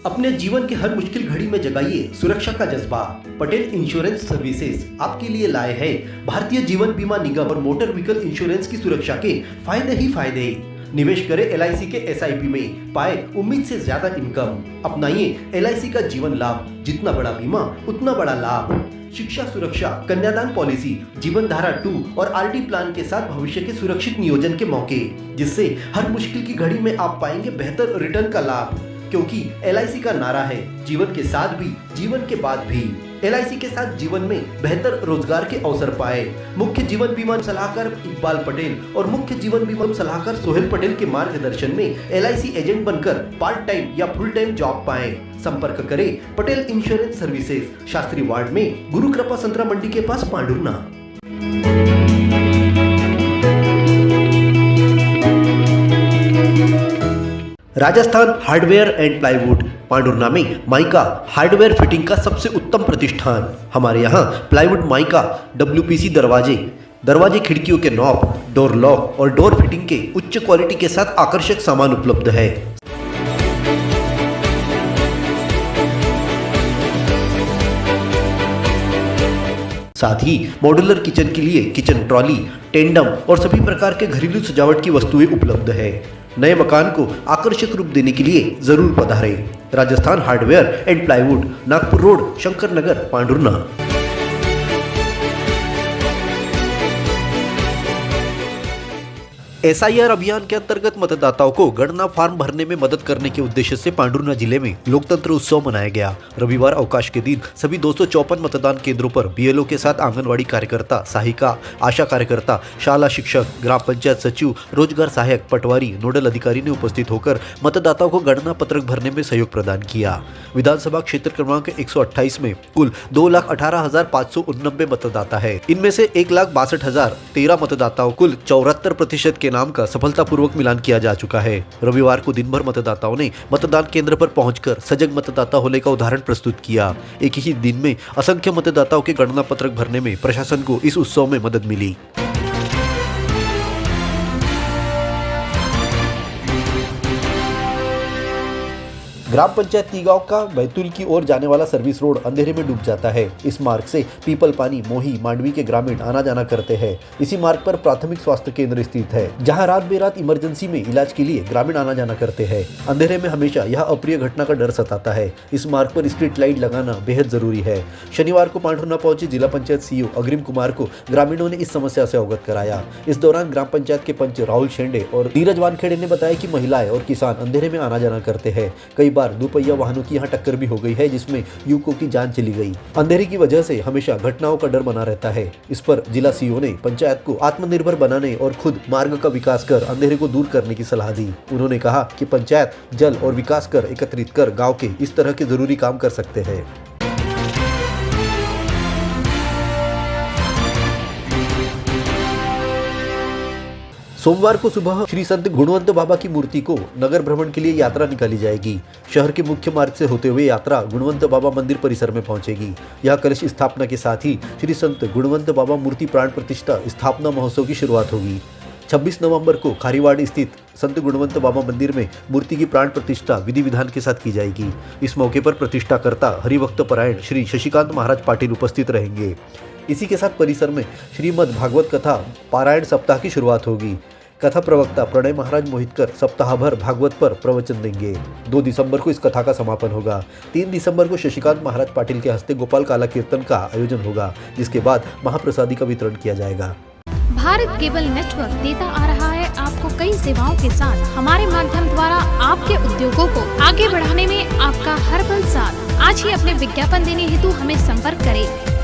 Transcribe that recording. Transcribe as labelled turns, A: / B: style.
A: अपने जीवन के हर मुश्किल घड़ी में जगाइए सुरक्षा का जज्बा। पटेल इंश्योरेंस सर्विसेज आपके लिए लाए हैं भारतीय जीवन बीमा निगम और मोटर व्हीकल इंश्योरेंस की सुरक्षा के फायदे ही फायदे। निवेश करें LIC के SIP में, पाए उम्मीद से ज्यादा इनकम। अपनाइए LIC का जीवन लाभ, जितना बड़ा बीमा उतना बड़ा लाभ। शिक्षा सुरक्षा, कन्यादान पॉलिसी, जीवन धारा 2 और RD प्लान के साथ भविष्य के सुरक्षित नियोजन के मौके, जिससे हर मुश्किल की घड़ी में आप पाएंगे बेहतर रिटर्न का लाभ। क्योंकि LIC का नारा है जीवन के साथ भी जीवन के बाद भी। LIC के साथ जीवन में बेहतर रोजगार के अवसर पाए। मुख्य जीवन बीमा सलाहकार इकबाल पटेल और मुख्य जीवन बीमा सलाहकार सोहेल पटेल के मार्गदर्शन में LIC एजेंट बनकर पार्ट टाइम या फुल टाइम जॉब पाएं। संपर्क करें Patel insurance services, Shastri ward में, गुरु कृपा संतरा मंडी के पास, Pandhurna. Rajasthan hardware and plywood, Pandhurna में माइका हार्डवेयर फिटिंग का सबसे उत्तम प्रतिष्ठान। हमारे यहाँ प्लाईवुड, माइका, WPC दरवाजे खिड़कियों के नॉब, डोर लॉक और डोर फिटिंग के उच्च क्वालिटी के साथ आकर्षक सामान उपलब्ध है। साथ ही मॉड्यूलर किचन के लिए किचन ट्रॉली, टेंडम और सभी प्रकार के घरेलू सजावट की वस्तुएं उपलब्ध है। नए मकान को आकर्षक रूप देने के लिए जरूर पधारें। Rajasthan hardware and plywood, Nagpur road, Shankar Nagar, Pandhurna. SIR अभियान के अंतर्गत मतदाताओं को गणना फॉर्म भरने में मदद करने के उद्देश्य से पांडुरना जिले में लोकतंत्र उत्सव मनाया गया। रविवार अवकाश के दिन सभी 254 मतदान केंद्रों पर BLO के साथ आंगनवाड़ी कार्यकर्ता, सहायिका, आशा कार्यकर्ता, शाला शिक्षक, ग्राम पंचायत सचिव, रोजगार सहायक, पटवारी, नोडल अधिकारी ने उपस्थित होकर मतदाताओं को गणना पत्रक भरने में सहयोग प्रदान किया। विधानसभा क्षेत्र क्रमांक 128 में कुल 2,18,589 मतदाता है। इनमें से 1,62,013 मतदाताओं कुल 74% के नाम का सफलतापूर्वक मिलान किया जा चुका है। रविवार को दिन भर मतदाताओं ने मतदान केंद्र पर पहुंचकर सजग मतदाता होने का उदाहरण प्रस्तुत किया। एक ही दिन में असंख्य मतदाताओं के गणना पत्रक भरने में प्रशासन को इस उत्सव में मदद मिली। ग्राम पंचायत तीगांव का बैतूल की ओर जाने वाला सर्विस रोड अंधेरे में डूब जाता है। इस मार्ग से पीपल पानी, मोही, मांडवी के ग्रामीण आना जाना करते हैं। इसी मार्ग पर प्राथमिक स्वास्थ्य केंद्र स्थित है, जहां रात बेरात इमरजेंसी में इलाज के लिए ग्रामीण आना जाना करते हैं। अंधेरे में हमेशा यह अप्रिय घटना का डर सताता है। इस मार्ग पर स्ट्रीट लाइट लगाना बेहद जरूरी है। शनिवार को पांडुरना पहुंची जिला पंचायत CEO अग्रिम कुमार को ग्रामीणों ने इस समस्या से अवगत कराया। इस दौरान ग्राम पंचायत के पंच राहुल शेंडे और नीरज वानखेड़े ने बताया कि महिलाएं और किसान अंधेरे में आना जाना करते हैं। कई बार दोपहिया वाहनों की यहाँ टक्कर भी हो गई है, जिसमें युवकों की जान चली गई। अंधेरे की वजह से हमेशा घटनाओं का डर बना रहता है। इस पर जिला CEO ने पंचायत को आत्मनिर्भर बनाने और खुद मार्ग का विकास कर अंधेरे को दूर करने की सलाह दी। उन्होंने कहा कि पंचायत जल और विकास कर एकत्रित कर गाँव के इस तरह के जरूरी काम कर सकते हैं। सोमवार को सुबह श्री संत गुणवंत बाबा की मूर्ति को नगर भ्रमण के लिए यात्रा निकाली जाएगी। शहर के मुख्य मार्ग से होते हुए यात्रा गुणवंत बाबा मंदिर परिसर में पहुंचेगी। यह कलश स्थापना के साथ ही श्री संत गुणवंत बाबा मूर्ति प्राण प्रतिष्ठा स्थापना महोत्सव की शुरुआत होगी। 26 नवंबर को खारीवाड़ स्थित संत गुणवंत बाबा मंदिर में मूर्ति की प्राण प्रतिष्ठा विधि विधान के साथ की जाएगी। इस मौके पर प्रतिष्ठाकर्ता हरिभक्त परायण श्री शशिकांत महाराज पाटिल उपस्थित रहेंगे। इसी के साथ परिसर में श्रीमद् भागवत कथा पारायण सप्ताह की शुरुआत होगी। कथा प्रवक्ता प्रणय महाराज मोहितकर सप्ताह भर भागवत पर प्रवचन देंगे। 2 दिसंबर को इस कथा का समापन होगा। 3 दिसंबर को शशिकांत महाराज पाटिल के हस्ते गोपाल काला कीर्तन का आयोजन होगा, जिसके बाद महाप्रसादी का वितरण किया जाएगा।
B: भारत केबल नेटवर्क देता आ रहा है आपको कई सेवाओं के साथ। हमारे माध्यम द्वारा आपके उद्योगों को आगे बढ़ाने में आपका हर पल साथ। आज ही अपने विज्ञापन देने हेतु हमें संपर्क करें।